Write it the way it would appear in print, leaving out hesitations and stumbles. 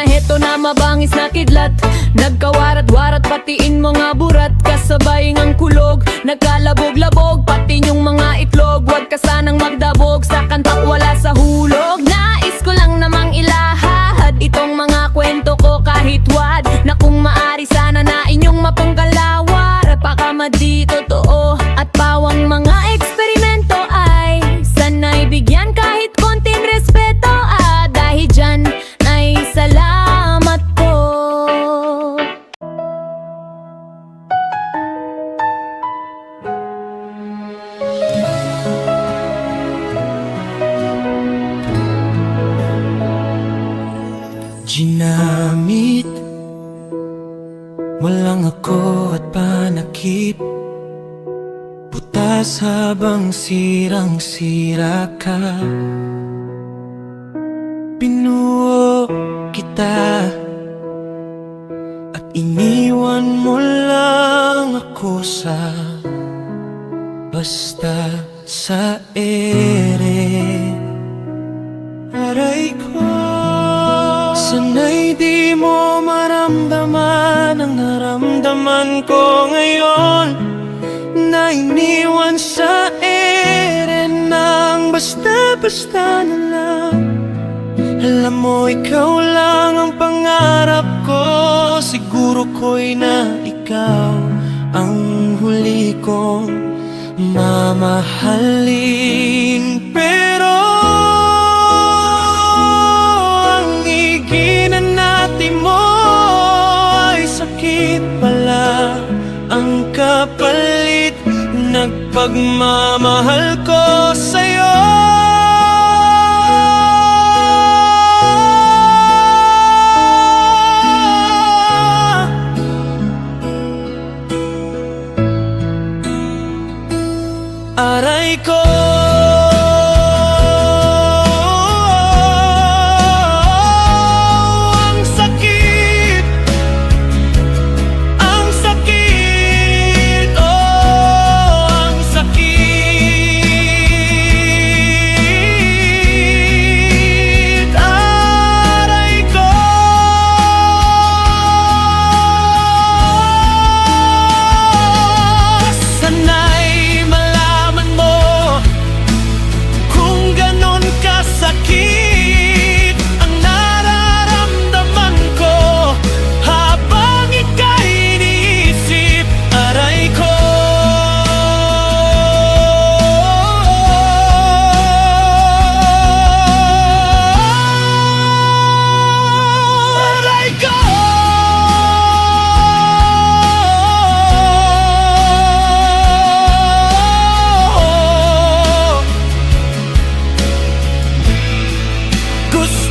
Heto na mabangis na kidlat, nagkawarat-warat patiin mga burat. Kasabay ngang kulog, nagkalabog-labog pati yung mga itlog. Huwag ka sanang magdabog sa kantak wala sa hulog. Nais ko lang namang ilahad itong mga kwento ko kahit wad, na kung maari sana na inyong mapangkalawar. Pakamadi totoo at pawang mga eksperimento ay sanay bigyan kahit konting respeto. Dahil dyan ay salamat po. Ginamit walang ako at panakip, butas habang sirang-sira ka. Binuo kita at iniwan mo lang ako sa basta sa ere. Aray ko, sana'y di mo maramdaman ang naramdaman ko ngayon, na iniwan sa ere ng basta-basta na lang. Alam mo, ikaw lang ang pangarap ko. Siguro ko'y na ikaw ang huli kong mamahalin. Pero ang iginanati mo ay sakit pala. Ang kapalit nagpagmamahal ko sa'yo. Aray ko, ang sakit, ang sakit, oh, ang sakit. Aray ko, sana'y sakit ang nararamdaman ko habang ika'y iniisip. Aray ko, aray ko. Gusto